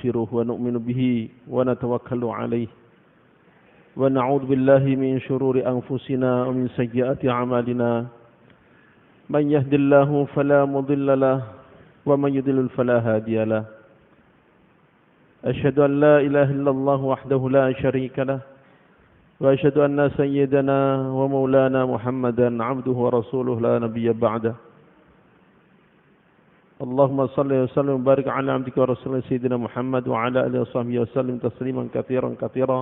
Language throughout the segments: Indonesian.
ونستغفره ونؤمن به ونتوكل عليه ونعوذ بالله من شرور أنفسنا ومن سيئات أعمالنا من يهد الله فلا مضل له ومن يضلل فلا هادي له أشهد أن لا إله إلا الله وحده لا شريك له وأشهد أن سيدنا ومولانا محمدا عبده ورسوله لا نبي بعده اللهم صل وسلم وبارك على عبدك ورسولك سيدنا محمد وعلى آله وصحبه وسلم تسليما كثيرا كثيرا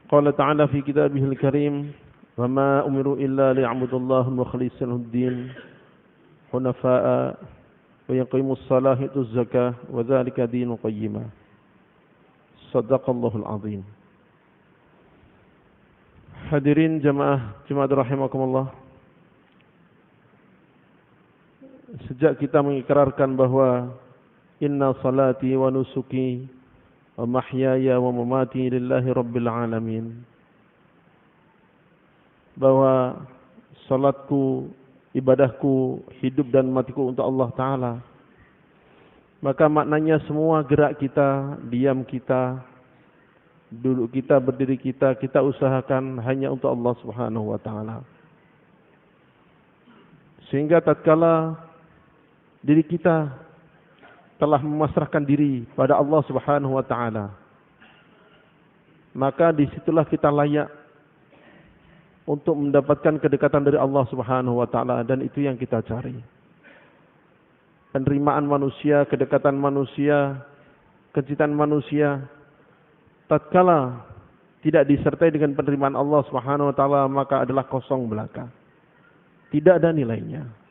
قال تعالى في كتابه الكريم وما أمروا إلا ليعبدوا الله مخلصين له الدين حنفاء ويقيموا الصلاة ويؤتوا الزكاة وذلك دين قيما صدق الله العظيم. Hadirin jamaah Jumat rahimakumullah. Sejak kita mengikrarkan bahwa inna salati wa nusuki wa mahyaya wa mamati lillahi rabbil alamin, bahwa salatku, ibadahku, hidup dan matiku untuk Allah Ta'ala, maka maknanya semua gerak kita, diam kita, duduk kita, berdiri kita, kita usahakan hanya untuk Allah Subhanahu wa Ta'ala. Sehingga tatkala diri kita telah memasrahkan diri pada Allah Subhanahu wa Ta'ala, maka disitulah kita layak untuk mendapatkan kedekatan dari Allah Subhanahu wa Ta'ala, dan itu yang kita cari. Penerimaan manusia, kedekatan manusia, kecintaan manusia, tatkala tidak disertai dengan penerimaan Allah Subhanahu wa Ta'ala, maka adalah kosong belaka. Tidak ada nilainya.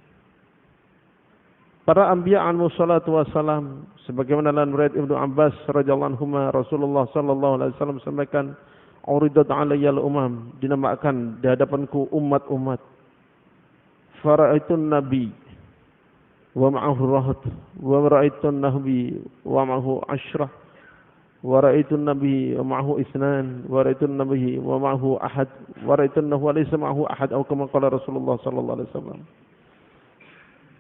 Para anbiya alaihi salatu wassalam, sebagaimana dalam riwayat Ibnu Abbas radhiyallahu anhu, Rasulullah sallallahu alaihi wasallam sampaikan, "Uridat 'alayya al-umam", dinamakan di hadapanku umat-umat. Fara'aitun nabi wa ma'ahu rahat, wa ra'aitun nabi wa ma'ahu ashrah, wa ra'aitun nabi wa ma'ahu isnan, wa ra'aitun nabi wa ma'ahu ahad, wa ra'aitun nahu laysa ma'ahu ahad, atau kama qala Rasulullah sallallahu alaihi wasallam.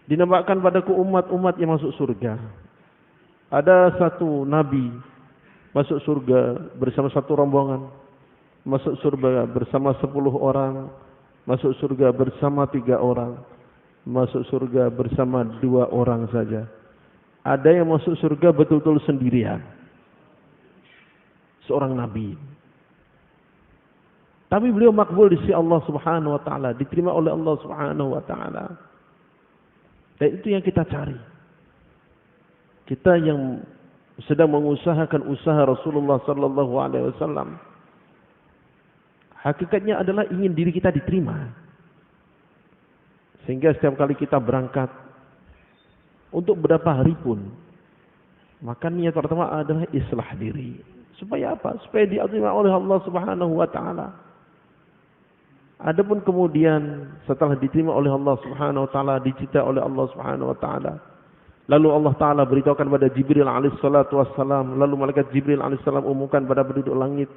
Dinamakan padaku umat-umat yang masuk surga. Ada satu nabi masuk surga bersama satu rombongan, masuk surga bersama 10 orang, masuk surga bersama 3 orang, masuk surga bersama 2 orang saja. Ada yang masuk surga betul-betul sendirian, seorang nabi. Tapi beliau makbul di sisi Allah Subhanahu wa Ta'ala, diterima oleh Allah Subhanahu wa Ta'ala. Dan itu yang kita cari. Kita yang sedang mengusahakan usaha Rasulullah sallallahu alaihi wasallam, hakikatnya adalah ingin diri kita diterima. Sehingga setiap kali kita berangkat untuk beberapa hari pun, maka niat pertama adalah islah diri. Supaya apa? Supaya diterima oleh Allah Subhanahu wa Ta'ala. Adapun kemudian setelah diterima oleh Allah Subhanahu wa Ta'ala, dicintai oleh Allah Subhanahu wa Ta'ala, lalu Allah Ta'ala beritahukan pada Jibril alaihi salatu wassalam, lalu malaikat Jibril alaihi salam umumkan pada penduduk langit,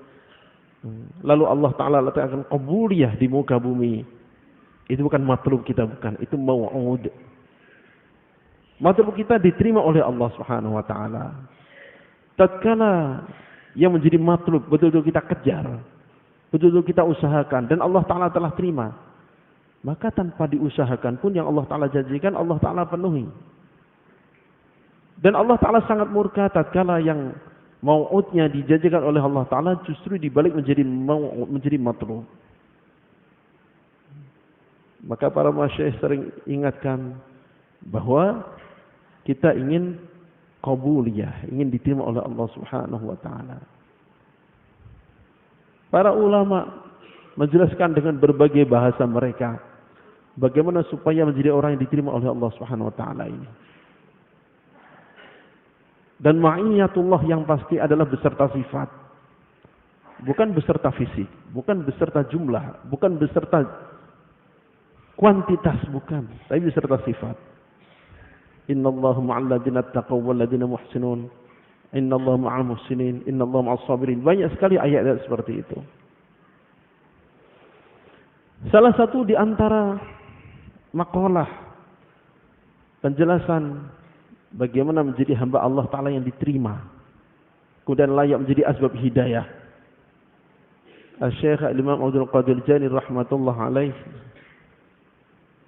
lalu Allah Ta'ala letakkan qabuliyah di muka bumi. Itu bukan matlub kita, bukan, itu mau'ud. Matlub kita diterima oleh Allah Subhanahu wa Ta'ala. Tatkala yang menjadi matlub betul-betul kita kejar, betul-betul kita usahakan, dan Allah Ta'ala telah terima, maka tanpa diusahakan pun yang Allah Ta'ala janjikan, Allah Ta'ala penuhi. Dan Allah Ta'ala sangat murka tatkala yang mau'udnya dijanjikan oleh Allah Ta'ala justru dibalik menjadi mau'ud, menjadi matlub. Maka para masyayikh sering ingatkan bahwa kita ingin qabuliyah, ingin diterima oleh Allah Subhanahu wa Ta'ala. Para ulama menjelaskan dengan berbagai bahasa mereka bagaimana supaya menjadi orang yang diterima oleh Allah Subhanahu wa Ta'ala ini. Dan ma'iyatullah yang pasti adalah beserta sifat, bukan beserta fisik, bukan beserta jumlah, bukan beserta kuantitas, bukan, tapi beserta sifat. Innallaha ma'al ladzina taqaw wal ladzina muhsinun, innallaha ma'al muhsinin, innallaha ma'as sabirin. Banyak sekali ayat-ayat seperti itu. Salah satu di antara makalah penjelasan bagaimana menjadi hamba Allah Ta'ala yang diterima, kemudian layak menjadi asbab hidayah. Syekh Imam Abdul Qadir Jani rahmatullah alaih,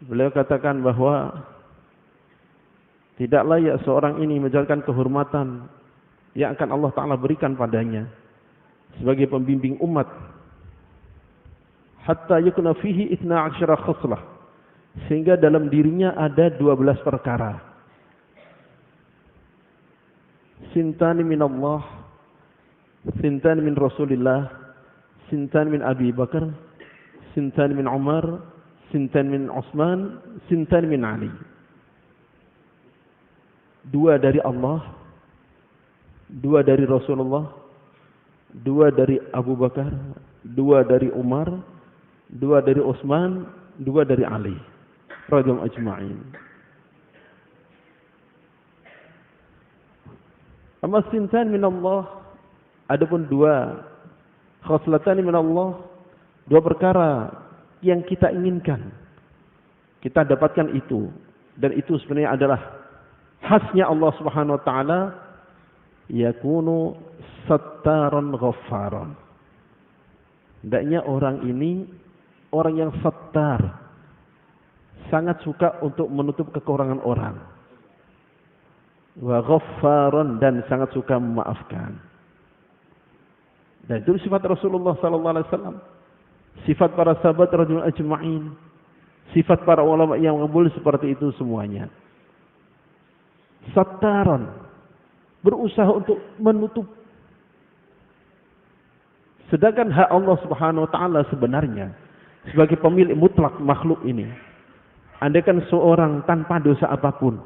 beliau katakan bahwa tidak layak seorang ini menjalankan kehormatan yang akan Allah Ta'ala berikan padanya sebagai pembimbing umat, hatta yakuna fihi 12 khaslah, sehingga dalam dirinya ada 12 perkara. Sintani min Allah, sintani min Rasulillah, sintani min Abi Bakar, sintani min Umar, sintani min Utsman, sintani min Ali. 2 dari Allah, 2 dari Rasulullah, 2 dari Abu Bakar, 2 dari Umar, 2 dari Utsman, 2 dari Ali radhiyallahu ajma'in. Amma sintan min Allah, adapun 2 khoslatan min Allah, 2 perkara yang kita inginkan, kita dapatkan itu, dan itu sebenarnya adalah khasnya Allah Subhanahu wa taala, yakunu sattaran ghaffaran. Hendaknya orang ini orang yang sattar, sangat suka untuk menutup kekurangan orang. Wa ghaffaran, dan sangat suka memaafkan. Dan itu sifat Rasulullah sallallahu alaihi wasallam, sifat para sahabat radhiyallahu ajma'in, sifat para ulama yang kabul seperti itu semuanya. Sattaran, berusaha untuk menutup. Sedangkan hak Allah Subhanahu wa taala sebenarnya sebagai pemilik mutlak makhluk ini, andaikan seorang tanpa dosa apapun,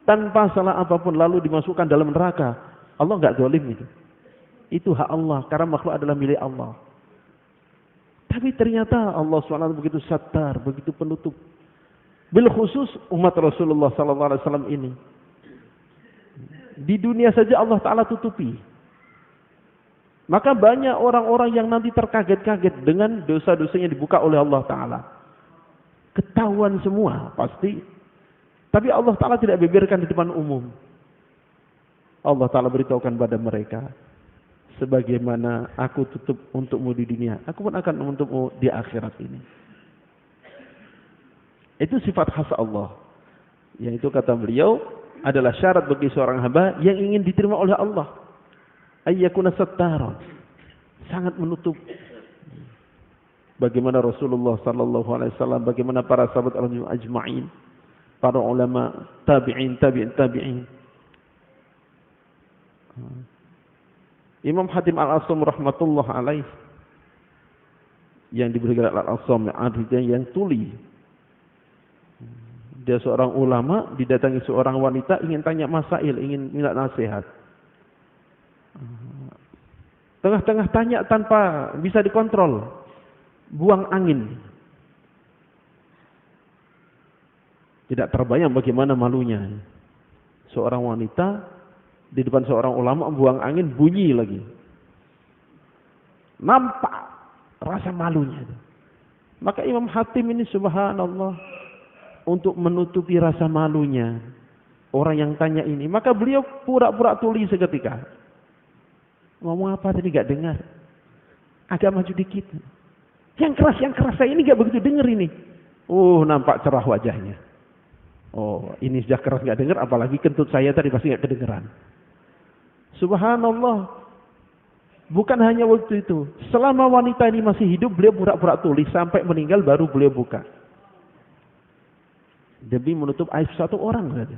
tanpa salah apapun lalu dimasukkan dalam neraka, Allah enggak zalim itu. Itu hak Allah, karena makhluk adalah milik Allah. Tapi ternyata Allah SWT begitu sattar, begitu penutup. Bil khusus umat Rasulullah SAW ini. Di dunia saja Allah Ta'ala tutupi. Maka banyak orang-orang yang nanti terkaget-kaget dengan dosa-dosanya dibuka oleh Allah Ta'ala. Ketahuan semua, pasti. Tapi Allah Ta'ala tidak beberkan di depan umum. Allah Ta'ala beritahukan pada mereka, sebagaimana aku tutup untukmu di dunia, aku pun akan menutupmu di akhirat ini. Itu sifat khas Allah. Yang itu kata beliau adalah syarat bagi seorang hamba yang ingin diterima oleh Allah. Ayyakuna sattaran, sangat menutup. Bagaimana Rasulullah sallallahu alaihi wasallam, bagaimana para sahabat ajma'in, para ulama, tabi'in. Imam Hatim Al-Asam rahmatullah alaih, yang diberi gelar Al-Asam yang tuli. Dia seorang ulama, didatangi seorang wanita ingin tanya masail, ingin minta nasihat. Tengah-tengah tanya tanpa bisa dikontrol, buang angin. Tidak terbayang bagaimana malunya. Seorang wanita di depan seorang ulama buang angin, bunyi lagi. Nampak rasa malunya. Maka Imam Hatim ini subhanallah, untuk menutupi rasa malunya orang yang tanya ini, maka beliau pura-pura tuli seketika. Ngomong apa tadi gak dengar, agak maju dikit. Yang keras saya ini gak begitu dengar ini. Nampak cerah wajahnya. Ini sudah keras gak dengar, apalagi kentut saya tadi pasti gak kedengeran. Subhanallah. Bukan hanya waktu itu, selama wanita ini masih hidup, beliau pura-pura tuli sampai meninggal baru beliau buka. Demi menutup aib satu orang saja.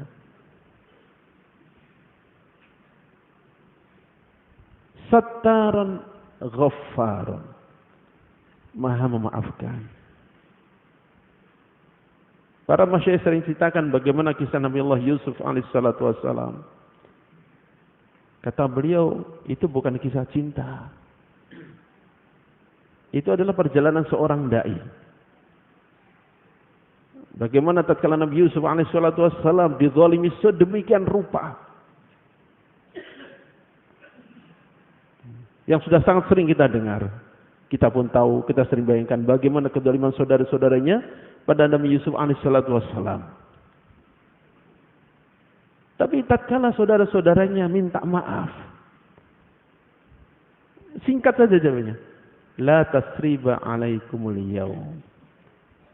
Sattaran ghaffaran, maha memaafkan. Para masyayikh sering ceritakan bagaimana kisah Nabi Allah Yusuf alaihissalatu wassalam. Kata beliau, itu bukan kisah cinta. Itu adalah perjalanan seorang dai. Bagaimana tatkala Nabi Yusuf alaihissalatu wassalam dizalimi sedemikian rupa, yang sudah sangat sering kita dengar. Kita pun tahu, kita sering bayangkan bagaimana kezaliman saudara-saudaranya pada Nabi Yusuf alaihissalatu wassalam. Tapi tatkala saudara-saudaranya minta maaf, singkat saja jawabnya. La tasriba alaikumul yaum.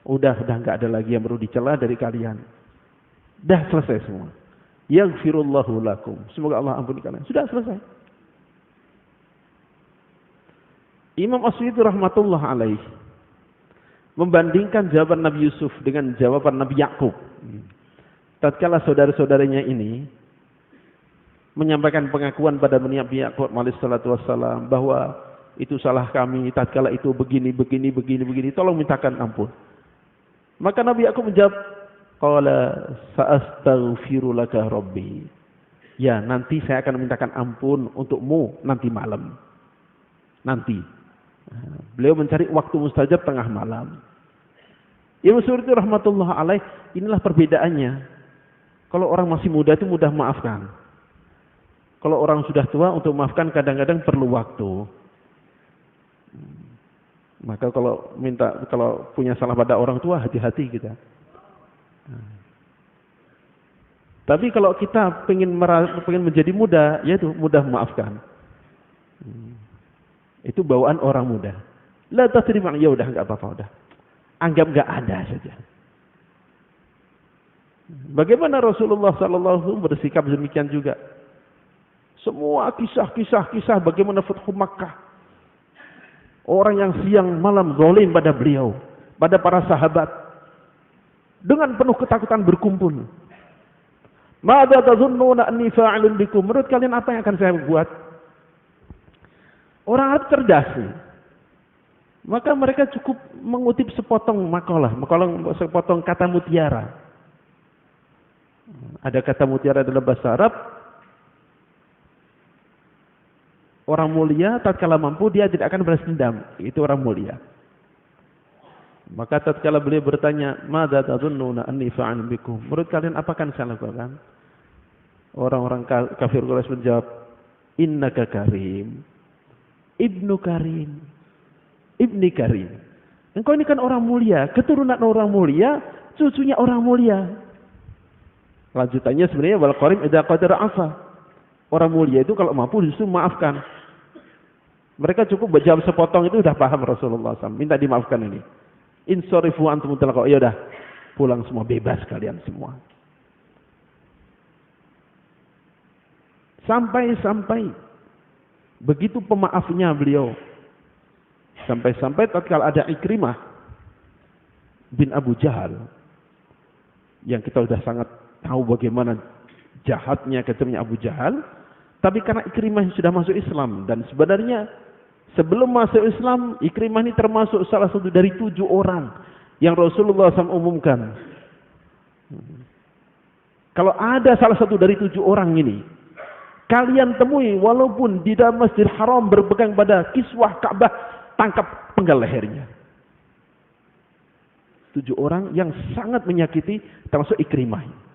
Udah enggak ada lagi yang perlu dicela dari kalian. Dah selesai semua. Yaghfirullahu lakum. Semoga Allah ampuni kalian. Sudah selesai. Imam As-Suyuti rahmatullah alaih membandingkan jawaban Nabi Yusuf dengan jawaban Nabi Yakub. Tatkala saudara-saudaranya ini menyampaikan pengakuan pada Nabi Yakub alaihissalatu wassalam bahwa itu salah kami, tatkala itu begini, tolong mintakan ampun. Maka Nabi Yakub menjawab, qala sa'astaghfiru laka rabbi. Ya, nanti saya akan mintakan ampun untukmu nanti malam. Nanti. Beliau mencari waktu mustajab tengah malam. Imam Suyuti rahmatullah alaih, inilah perbedaannya. Kalau orang masih muda itu mudah maafkan. Kalau orang sudah tua untuk maafkan kadang-kadang perlu waktu. Maka kalau punya salah pada orang tua, hati-hati kita. Tapi kalau kita pengen menjadi muda, yaitu mudah memaafkan. Itu bawaan orang muda. La tasrima, ya udah enggak apa-apa udah. Anggap enggak ada saja. Bagaimana Rasulullah sallallahu alaihi wasallam bersikap demikian juga? Semua kisah bagaimana Fathu Makkah. Orang yang siang malam zalim pada beliau, pada para sahabat. Dengan penuh ketakutan berkumpul. Mada tazunnuna anni fa'ilun bikum? Menurut kalian apa yang akan saya buat? Orang Arab cerdas. Maka mereka cukup mengutip sepotong makalah, sepotong kata mutiara. Ada kata mutiara dalam bahasa Arab. Orang mulia tatkala mampu dia tidak akan balas dendam. Itu orang mulia. Maka tatkala beliau bertanya, "Madza tazunnuna anni fa'alun bikum?" Menurut kalian apa akan saya lakukan? Orang-orang kafir Quraisy menjawab, "Innaka karim. Ibnu karim. Ibni karim." Engkau ini kan orang mulia, keturunan orang mulia, cucunya orang mulia. Lanjutannya sebenarnya wal qarim idza qadara afa. Orang mulia itu kalau mampu justru maafkan. Mereka cukup berjawab sepotong itu sudah paham Rasulullah SAW. Minta dimaafkan ini. Insorifu antum talaqo. Ya udah, pulang semua, bebas kalian semua. Sampai begitu pemaafnya beliau. Sampai tatkala ada Ikrimah bin Abu Jahal yang kita sudah sangat tahu bagaimana jahatnya, kejamnya Abu Jahal. Tapi karena Ikrimah sudah masuk Islam, dan sebenarnya sebelum masuk Islam, Ikrimah ini termasuk salah satu dari 7 orang yang Rasulullah SAW umumkan. Kalau ada salah satu dari 7 orang ini, kalian temui walaupun di dalam Masjidil Haram berpegang pada kiswah Ka'bah, tangkap penggal lehernya. 7 orang yang sangat menyakiti, termasuk Ikrimah.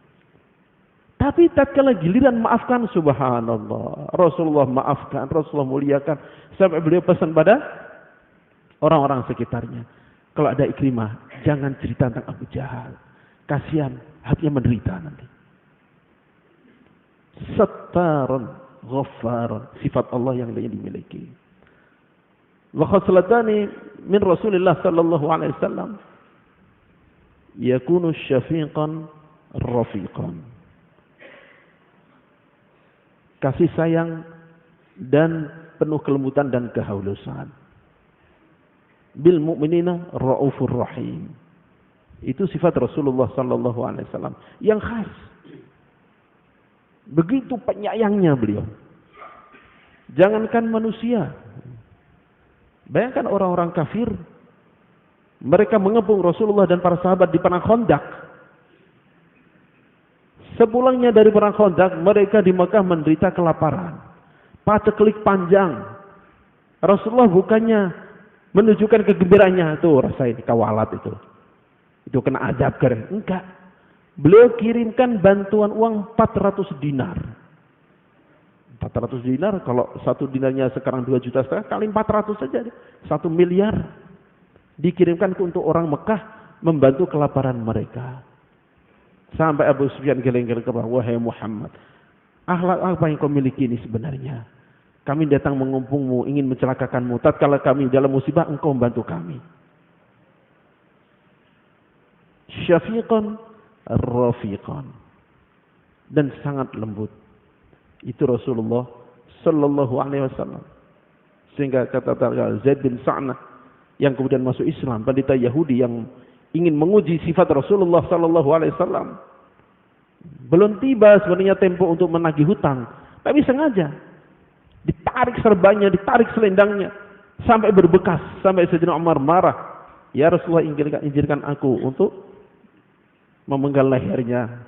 Tapi tatkala giliran maafkan, subhanallah, Rasulullah maafkan, Rasulullah muliakan, sampai beliau pesan pada orang-orang sekitarnya, kalau ada Ikrimah, jangan cerita tentang Abu Jahal, kasihan, hatinya menderita nanti. Sattarun ghaffarun, sifat Allah yang dimiliki. Wa khaslatani min Rasulillah sallallahu alaihi wasallam, yakunu syafiqan rafiqan. Kasih sayang dan penuh kelembutan dan kehalusan. Bil mu'minina raufur rahim. Itu sifat Rasulullah sallallahu alaihi wasallam yang khas. Begitu penyayangnya beliau. Jangankan manusia. Bayangkan orang-orang kafir, mereka mengepung Rasulullah dan para sahabat di perang Khandaq. Sepulangnya dari perang Khandaq, mereka di Mekah menderita kelaparan, paceklik panjang. Rasulullah bukannya menunjukkan kegembiraannya, tuh rasain kawalat itu kena adab keren. Enggak. Beliau kirimkan bantuan uang 400 dinar. 400 dinar, kalau 1 dinarnya sekarang 2,5 juta, kali 400 saja, 1 miliar. Dikirimkan untuk orang Mekah membantu kelaparan mereka. Sampai Abu Sufyan geleng-geleng kepala, wahai Muhammad, akhlak apa yang kau miliki ini sebenarnya? Kami datang mengumpungmu, ingin mencelakakanmu. Tatkala kami dalam musibah, engkau membantu kami. Syafiqan, rafiqan, dan sangat lembut. Itu Rasulullah Sallallahu Alaihi Wasallam. Sehingga kata Zaid bin Sa'nah yang kemudian masuk Islam, pendeta Yahudi yang ingin menguji sifat Rasulullah Sallallahu Alaihi Wasallam. Belum tiba sebenarnya tempo untuk menagih hutang, tapi sengaja ditarik serbannya, ditarik selendangnya, sampai berbekas, sampai Sayyidina Umar marah. Ya Rasulullah, izinkan aku untuk memenggal lehernya.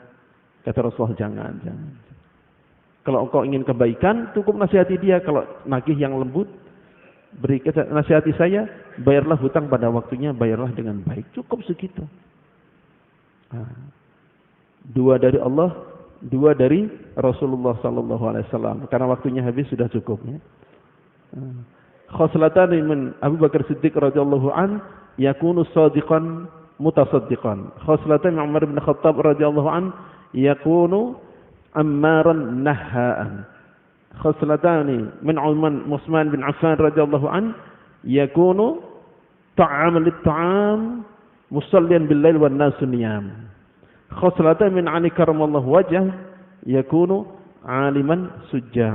Kata Rasulullah, jangan. Kalau engkau ingin kebaikan, cukup nasihati dia. Kalau nagih yang lembut, beri nasihati saya, bayarlah hutang pada waktunya, bayarlah dengan baik. Cukup segitu. Dua dari Allah, dua dari Rasulullah Sallallahu Alaihi Wasallam. Karena waktunya habis, sudah cukup. Ya. Khoslatan min Abu Bakar Siddiq radhiyallahu an, yakunu sadiqan mutasaddiqan. Khoslatan min Umar bin Khattab radhiyallahu an, yakunu ammaran nahhaan. Khoslatani min Uthman bin Affan radhiyallahu an, yakunu ta'aman lit-ta'am musalliyan bil-lail wan nasu niyam. Khoslatan min Ali karamallahu wajhah, yakunu aliman sujjah.